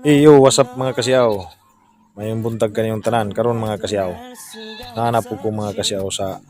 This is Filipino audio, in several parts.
Iyo, what's up mga kasiyaw? Mayong buntag kaniyong tanan karon mga kasiyaw. Nahanap ko mga kasiyaw sa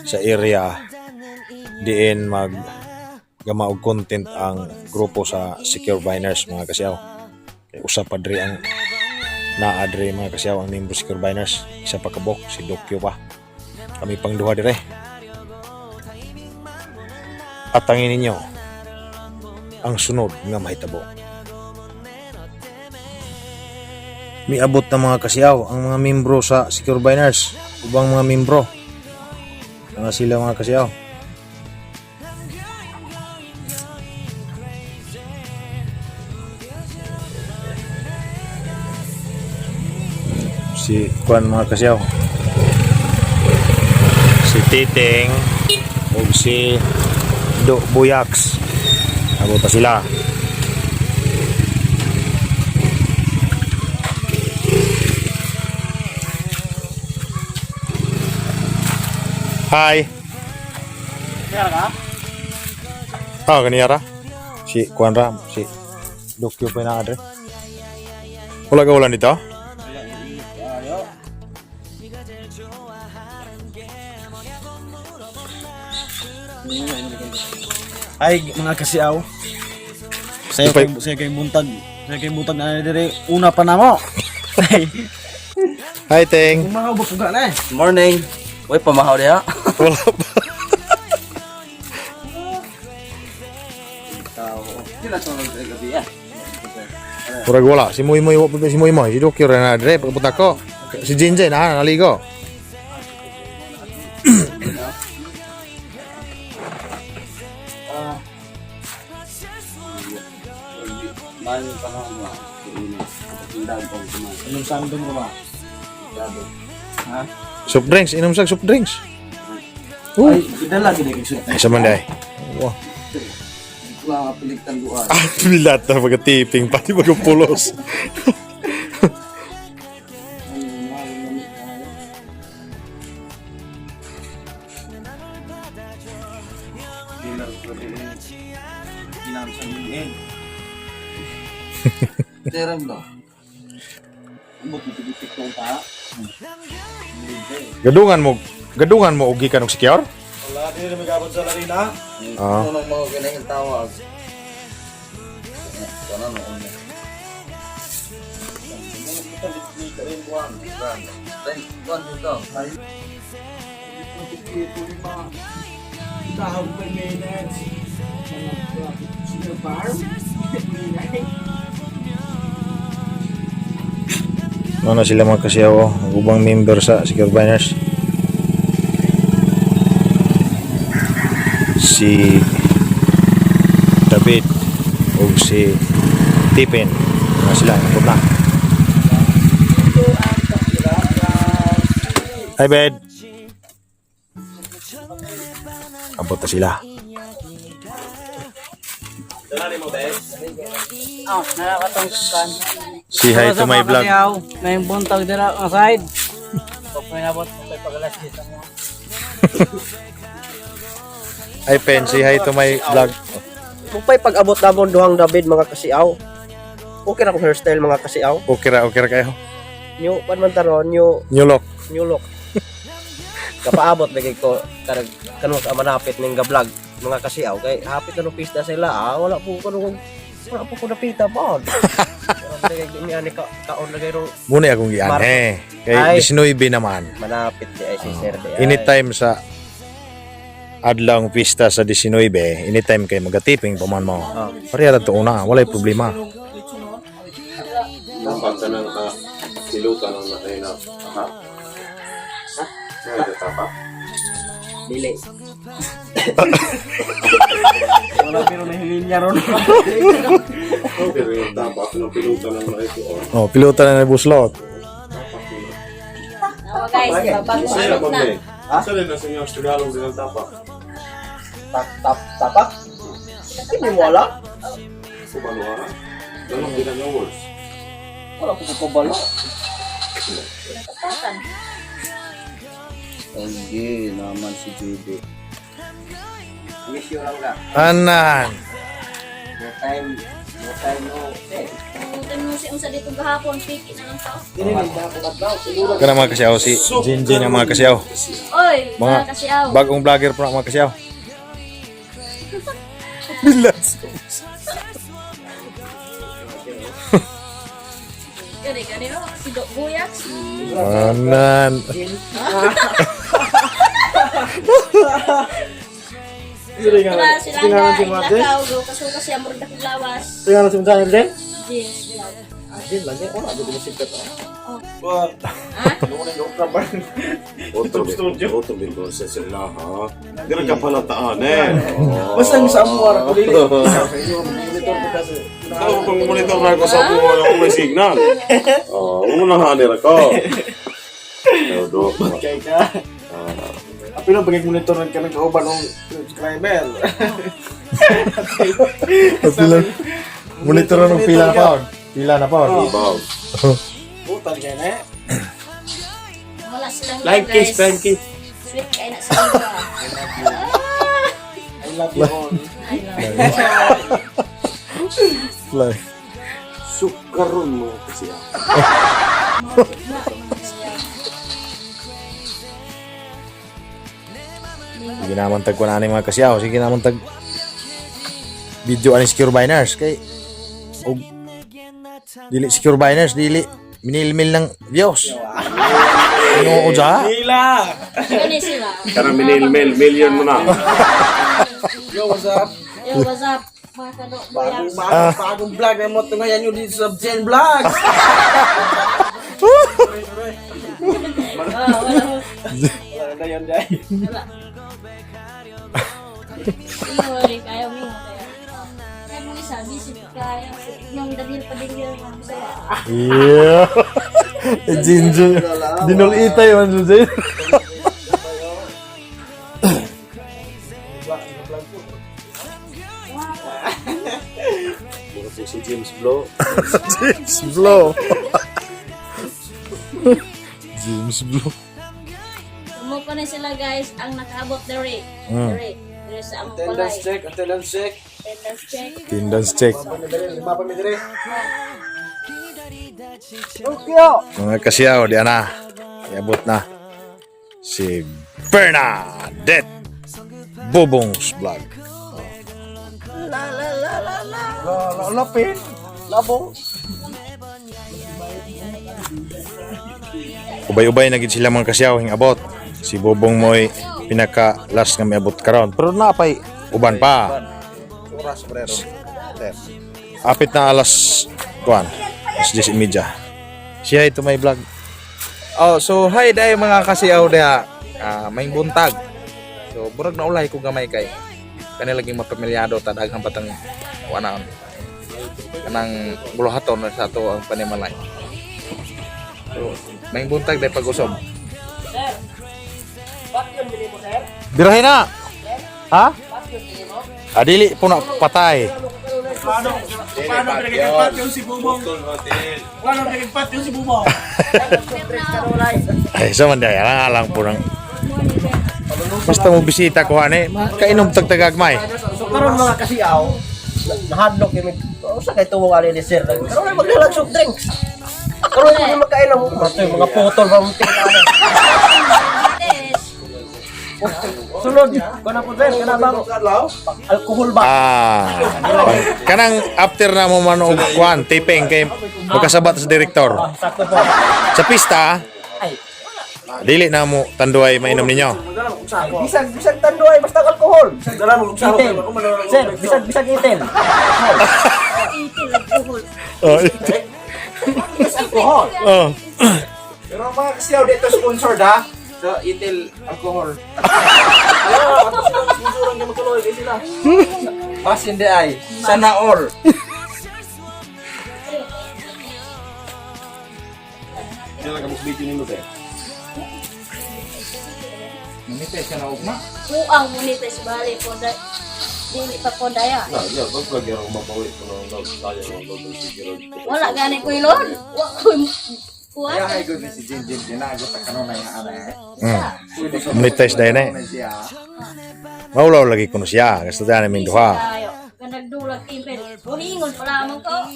sa area diin mag gama og content ang grupo sa Secure Biners mga kasiyaw. Kay usa pa diri ang naadre mga kasiyaw ang membro Secure Biners. Isa pa kabok si Dokyo pa. Kami pang duha dire. Atangin ninyo ang sunod nga mahitabo. Miabot na mga kasiyaw ang mga membro sa Secure Biners, ubang mga membro. Mga sila mga kasiyaw. Si Kuan mga kasiyaw. Si Titing o si Do Buyaks. Abot pa sila. Hi. Kaya ka? Kaniyara. Si Kuan Ram, si Dokyo pa na adre. Wala ka ulan dito? Ayo. Ay mga kasiaw. Saya kay buntag. Saya kay buntag na dire una pa namo. Hi Teng. Umahaw ba puga na eh? Morning. Uy, pamahaw diha. Wala pa. Sila sunod sa gabi ah. Murag wala. Si Moy Moy, si Moy Moy, si Dokyo rin na adre. Pagpunta ko. Si Jinjay na naligo. Man panahon mo. Tindahan ko kumain. Anong sandong ko ba? Dado. Ha? Soft drinks, inom sa soft drinks. Ay, idala gid kay sud. Ay, sa manday. Wow. Wala ka piligtan duan. Lahat na pagka-tipping, pati pagka-pulos. Teram do. Ambot bitik ko pa. Gadungan mo ugi ka ng secure? Wala din may gabon sa larina. Ano mga ganang tawag. Sana no on. Kuan dito. Tahog pa minutes. Sino farm? Ano sila mga kasiyaw, ang ubang member sa Secure Biners. Si David o si Tipin. Ano sila, ang na. Hi bed. Abot na sila. Oh, nakakatong kan. Si hi to my vlog. May buntag dira ang side. Pag may nabot kay pagalas dito mo. Hi Pen, si hi to my vlog. Mupay pag-abot namon duhang David mga kasiaw. Okay ra kung hairstyle mga kasiaw. Okay ra kayo. New man taron, new New look. Kapaabot lagi ko karag kanus manapit ning ga-vlog mga kasiaw kay hapit na pista sila. Wala po ko napita pa. Ni ani kaon lagay ro Muna akong giane. Kay 19 naman. manapit di ay si Sir di. Anytime sa adlang pista sa 19, anytime kay magatiping paman mo. Pareha lang to una, walay problema. Dapat ka nang silutan ng natay na ha? Kaya tapa? Dili. Wala pero nahingin niya ron. Pero yung tapa, pinupilutan ng natay ko. Oh, pilotan na buslot. Guys, Sa'yo babag mag na. Asa rin na sa inyo, Tagalog din ang tapa. Tapak. Hindi mo wala. Kubalo ka na? Ganun din ang words. Wala ko pabalo. Tapakan. Hindi naman si Judy. Miss you lang na. Anan. The time Kung mo siya unsa dito gahapon, piki na lang tao. Kana mga kasiyaw si Jinjin ang mga kasiyaw. Oy, Mga mga kasiyaw. bagong vlogger po na mga kasiyaw. Bilas. Gani oh, si Dok Buyak. Anan. Wala sila nga ilakaw, go kasuka siya murag dakong lawas. Tingnan natin sa din. Yes, vlog. Adin lagi ora dito mo sikat. Otro din ko sa sila ha. Dira ka palataan eh. Basta ang sa mo ara ko dili. Ako kung monitor na ko sa buwan ako may signal. Oh, unahan nila ko. Do. Kay ka. Apilo bagay monitor ka ng kauban ng subscriber. Monitor ng pila na pound. Pila na pound. Baw. Putan kay na. Wala silang Live kiss, live kiss. Sweet kay na sila. I love you all. Fly. Sukaron mo kasi. Sige naman tag kunan mga kasiyaw. Sige naman tag video ani secure biners kay og dili secure biners dili minilmil ng views. Ano uja? Hila. Gani sila. Karang minil million mo na. Yo, what's up? Yo, what's up? Mga Dok Buyak. Bagong vlog na mo tungayan nyo dito sa Jen Vlogs. Wala na yan dahil. Wala. Sorry, kaya mo yun. Kaya mo isa, busy kaya. Yung dabil pa din yun. Masaya. Yeah. Jinjin. Dinol itay man Jinjin. Si James Blow. James Blow. James Blow. Umupo na sila guys, ang nakaabot na rate. Dere sa ang kulay. Attendance check. Attendance check. Attendance check. Lima pa mi dire. Mga kasiyaw, di na. Iabot na. Si Bernadette Bobong's Vlog. Lapin. Labo. Ubay-ubay na gid sila mga kasiyaw hing abot. Si Bobong mo'y pinaka last nga miabot karon. Pero napay uban pa. Oras brero. Apit na alas kuan. Alas 10:30. Siya ito may vlog. Oh, so hi day mga kasiyaw dia. May buntag. So burag na ulay ko gamay kay kanilaging mapamilyado ta daghang batang wanaon. Kanang buluhaton na sa ato ang panimalay. So may buntag day pag-usob. Birahin na. Ha? Adili po na patay. Paano pinagpat yung si Bubong? Paano pinagpat yung si Bubong? Ay, sa man daya lang po ng basta mo bisita ko ane, kainom tagtagagmay. So karon mga kasiyaw, nahadlok kami. Sa kay tuwong ali ni sir. Karon ay maglalag soft drinks. Karon ay magkainom. Mga putol ba mo tingnan. Sulod, kana po sir, kana bago. Alcohol ba? Kanang after na mo man og kuan taping kay magkasabat sa direktor. Sakto po. Sa pista, dili na mo tanduay mainom ninyo. Bisag tanduay basta alcohol. Dala mo sa Itil. Sir, bisag itil. Oh. Alcohol. Oh. Pero mga kasiyaw dito sponsored ha. So itil alcohol. Susurang niya magkaloy kay sila. Pas hindi ay sana all. Dila ka video nimo te. Minite ka na ugma. Kuang monites bali po da. Dili pa po daya. Na, ya, pag lagi ako mapawi ko na tayo ng siguro. Wala gani ko ilon. Wa ko kuan. Kaya ay good si Jinjin tinago ta kanon na ana eh. Monetize dahil na eh. Maulaw lagi kuno siya. Gusto tayo namin duha. nagdulag impel. Buhingon pala mo ko.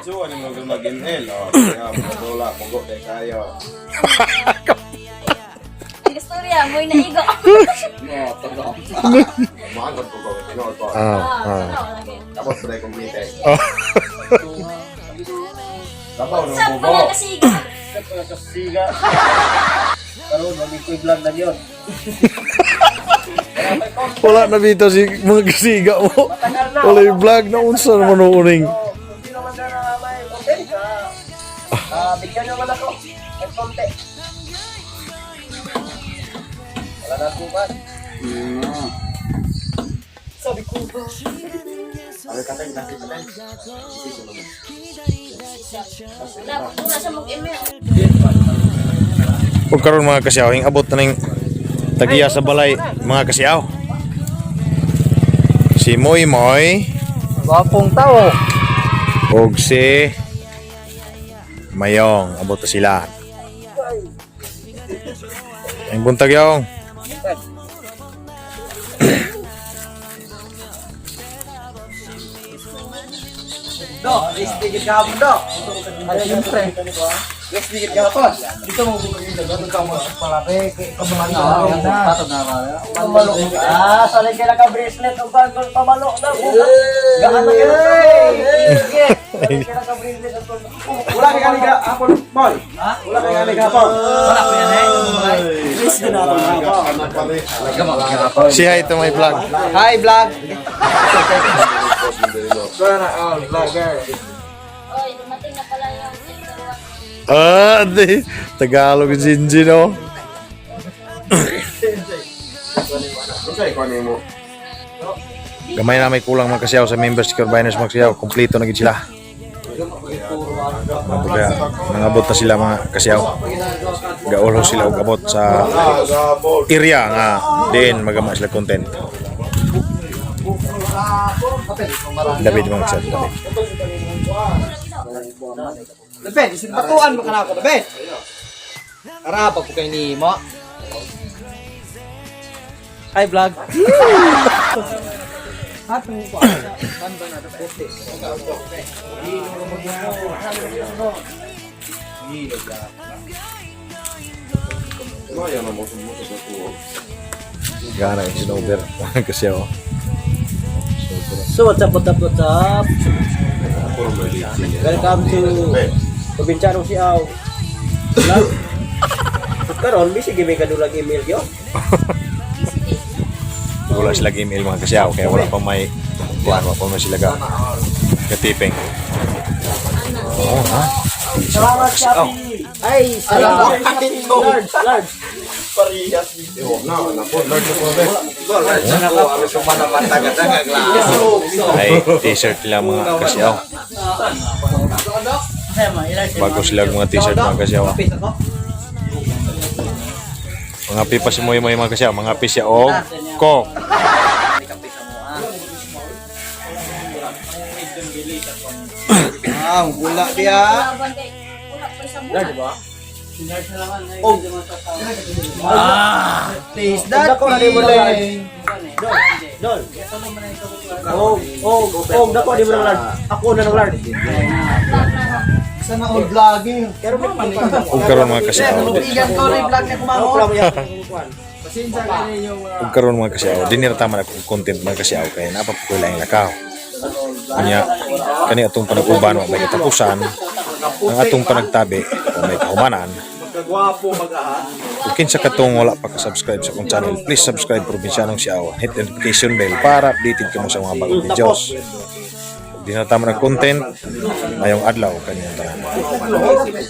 So, ano mo mag-inhale? Kaya, wala, pugo tayo kayo. Ang istorya, mo'y naigo. Maangat pugo, tinol ko. Lagi. Tapos, try complete. Oh. Tapaw ng Saan pugo. pala kasiga? Kasiga. Karon magikoy vlog na yun. Wala na dito si mga kasiga mo. Wala yung vlog na unsa naman uning. Hindi naman na may content ka. Bigyan naman ako. May content. Wala na po ba? Sabi ko ba? Wala sa mag-email. Ug karon mga kasiyaw, hing abot na ning tagiya sa balay mga kasiyaw. Si Moy Moy Gwapong tao. ug si Mayong, abot na sila. Ang buntag yung. Do, list digit kahapon do. Ano yung pre? List digit kahapon. Dito mo bukas yung dagat ka mo palape kay kamangan na. Patod na ba? Pamalo. Salay ka naka-bracelet o bagol pamalo na. Gaan na kayo. Salay ka naka-bracelet o wala ka ganiga hapon, boy. Ha? Wala ka ganiga hapon. Wala ko yan eh. List din natin hapon. Si hi to my vlog. Hi vlog. Sana all vlogger. Oy, dumating na pala yung tindaruan. Di Tagalog Jinjin no. Kasi, ikaw ano mo. Gamay na may kulang mga kasiyaw sa members si Corbiners mga kasiyaw. Kompleto na gid sila. Kaya nangabot na sila mga kasiyaw. Gaolo sila og abot sa area nga din magama sila content. David mga kasiyaw, David. David, isig batuan mo ka na ako, David. Araba ko kay ni mo. Hi vlog. Ano yan ang muso-muso sa tuwo? Gana yung sinover mga kasiyaw. So what's up? Puro may lipsin. Welcome to Probinsyanong Siaw. Vlog. Karon bisig may kadulag email yo. Wala sila email mga kasiyaw kaya wala pa may wala pa may sila katiping. Oh ha. Salamat Shopee. Ay, salamat large. Parehas video. Na po, Lord ko ba? Ay t-shirt nila mga kasiyaw. Bago sila mga t-shirt mga kasiyaw. Mga pipa si Moy Moy mga kasiyaw, mga pisya og kok. Wala dia. Laban kay wala pa sa buhay. Large ba? Please Dako na mo lang. Dol. Dako di mo lang large. Ako na ng large. Sana all vlogging. Pero may panilang. Ug karon mga kasiyaw. Bigan ko rin vlog na kumaho. Ug karon mga kasiyaw, dinira tama na kong content mga kasiyaw kay napapukoy lang lakaw. Kanya kani atong panag-uban wa may katapusan. Ang atong panagtabi o may kahumanan. Kagwapo mag-aha. Kung kinsa katong wala pa ka-subscribe sa akong channel, please subscribe Probinsyanong Siaw. Hit the notification bell para updated ka mo sa mga bagong videos. Kung di na tama ng content, mayong adlaw kanyang tanan.